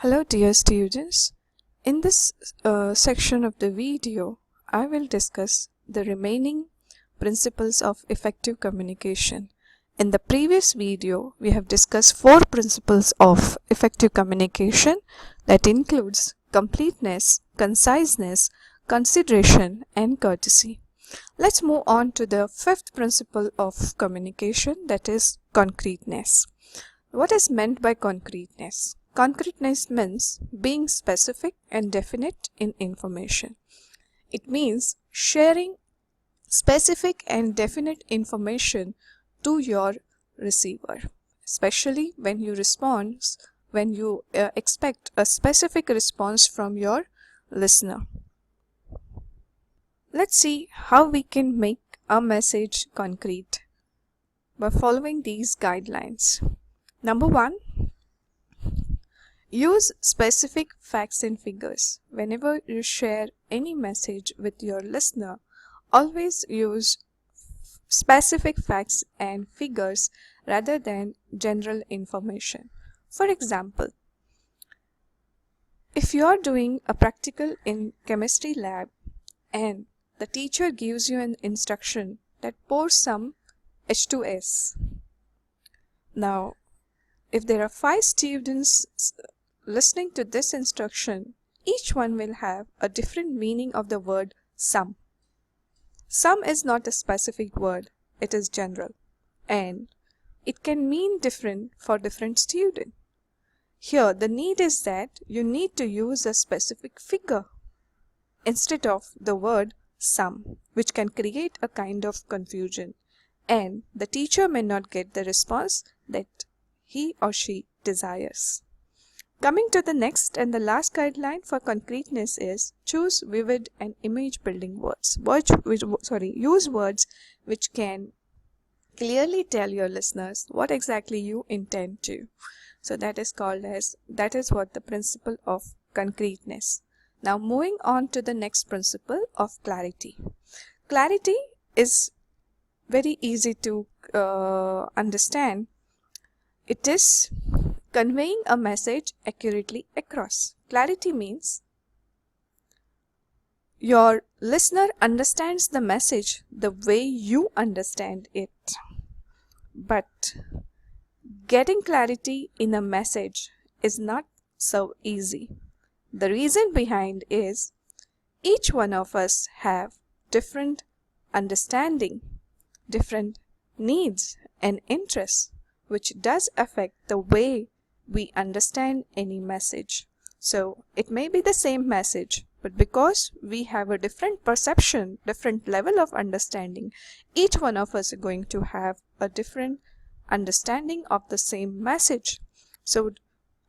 Hello dear students. In this section of the video, I will discuss the remaining principles of effective communication. In the previous video, we have discussed 4 principles of effective communication that includes completeness, conciseness, consideration, and courtesy. Let's move on to the 5th principle of communication, that is concreteness. What is meant by concreteness? Concreteness means being specific and definite in information. It means sharing specific and definite information to your receiver, especially when you expect a specific response from your listener. Let's see how we can make our message concrete by following these guidelines. Number 1, use specific facts and figures. Whenever you share any message with your listener, always use specific facts and figures rather than general information. For example, if you are doing a practical in chemistry lab and the teacher gives you an instruction that pour some H2S. Now, if there are 5 students listening to this instruction, each one will have a different meaning of the word some. Some is not a specific word, it is general, and it can mean different for different student. Here, the need is that you need to use a specific figure instead of the word some, which can create a kind of confusion, and the teacher may not get the response that he or she desires. Coming to the next and the last guideline for concreteness is choose vivid and image building words. Use words which can clearly tell your listeners what exactly you intend to. So that is what the principle of concreteness. Now moving on to the next principle of clarity. Clarity is very easy to understand. It is conveying a message accurately across. Clarity means your listener understands the message the way you understand it. But getting clarity in a message is not so easy. The reason behind is each one of us have different understanding, different needs and interests, which does affect the way we understand any message. So it may be the same message, but because we have a different perception, different level of understanding, each one of us are going to have a different understanding of the same message. So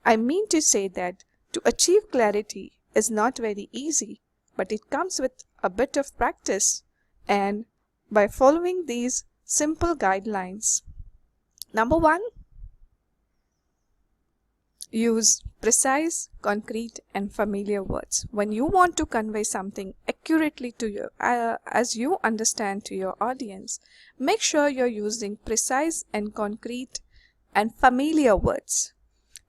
I mean to say that to achieve clarity is not very easy, but it comes with a bit of practice and by following these simple guidelines. Number 1, use precise, concrete, and familiar words. When you want to convey something accurately to you, as you understand to your audience, make sure you're using precise and concrete and familiar words.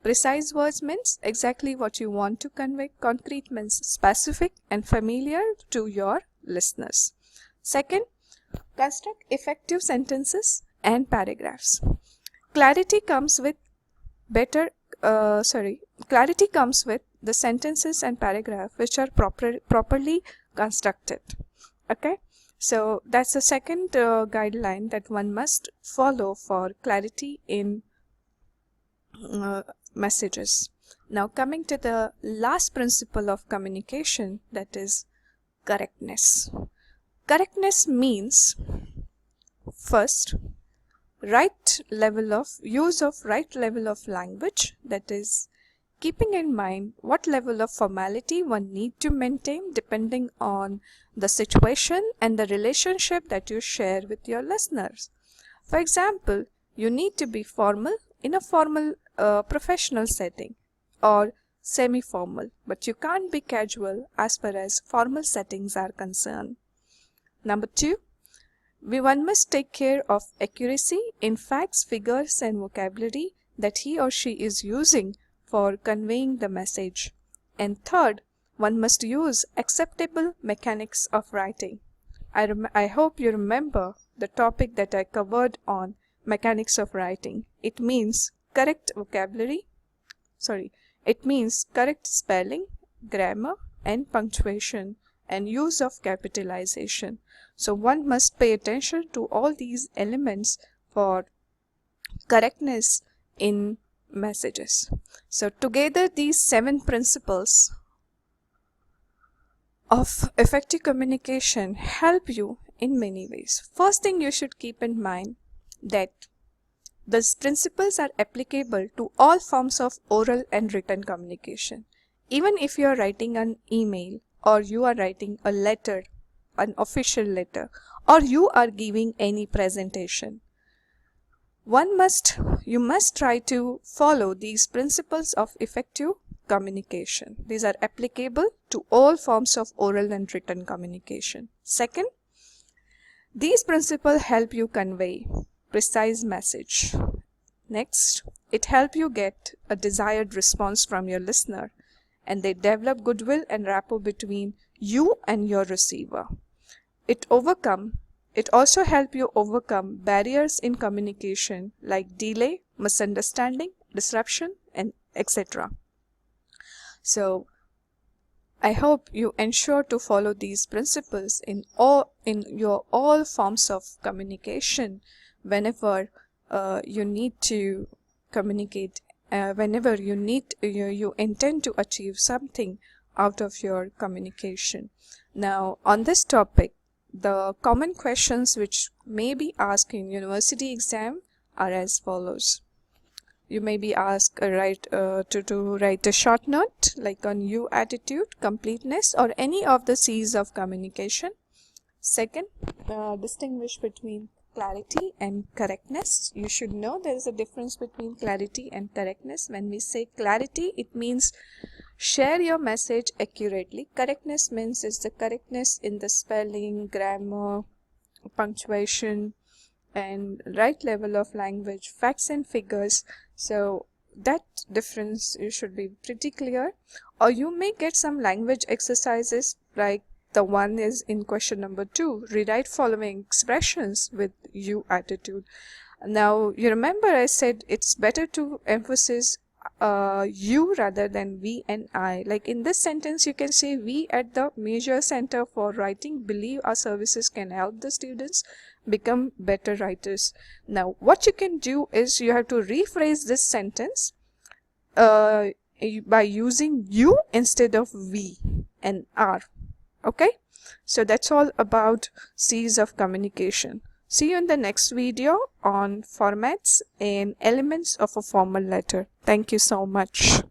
Precise words means exactly what you want to convey. Concrete means specific and familiar to your listeners. Second, construct effective sentences and paragraphs. Clarity comes with the sentences and paragraph which are properly constructed. Okay, so that's the second guideline that one must follow for clarity in messages. Now coming to the last principle of communication, that is correctness. Correctness means first, right level of language, that is keeping in mind what level of formality one need to maintain depending on the situation and the relationship that you share with your listeners. For example, you need to be formal in a formal professional setting or semi-formal, but you can't be casual as far as formal settings are concerned. Number 2, one must take care of accuracy in facts, figures, and vocabulary that he or she is using for conveying the message. And third, one must use acceptable mechanics of writing. I hope you remember the topic that I covered on mechanics of writing. It means correct spelling, grammar, and punctuation, and use of capitalization. So one must pay attention to all these elements for correctness in messages. So together these 7 principles of effective communication help you in many ways. First thing you should keep in mind that these principles are applicable to all forms of oral and written communication. Even if you are writing an email, or you are writing a letter, an official letter, or you are giving any presentation, you must try to follow these principles of effective communication. These are applicable to all forms of oral and written communication. Second, these principles help you convey precise message. Next, it helps you get a desired response from your listener, and they develop goodwill and rapport between you and your receiver. It also helps you overcome barriers in communication like delay, misunderstanding, disruption, and etc. So I hope you ensure to follow these principles in your all forms of communication whenever you need to communicate, whenever you intend to achieve something out of your communication. Now on this topic, the common questions which may be asked in university exam are as follows. You may be asked to write a short note like on you attitude, completeness, or any of the C's of communication. Second, distinguish between clarity and correctness. You should know there is a difference between clarity and correctness. When we say clarity, it means share your message accurately. Correctness means it's the correctness in the spelling, grammar, punctuation, and right level of language, facts and figures. So that difference you should be pretty clear. Or you may get some language exercises like the one is in question number 2. Rewrite following expressions with you attitude. Now you remember I said it's better to emphasize you rather than we and I. Like in this sentence you can say, we at the Major Center for Writing believe our services can help the students become better writers. Now what you can do is you have to rephrase this sentence by using you instead of we and are. Okay, so that's all about C's of communication. See you in the next video on formats and elements of a formal letter. Thank you so much.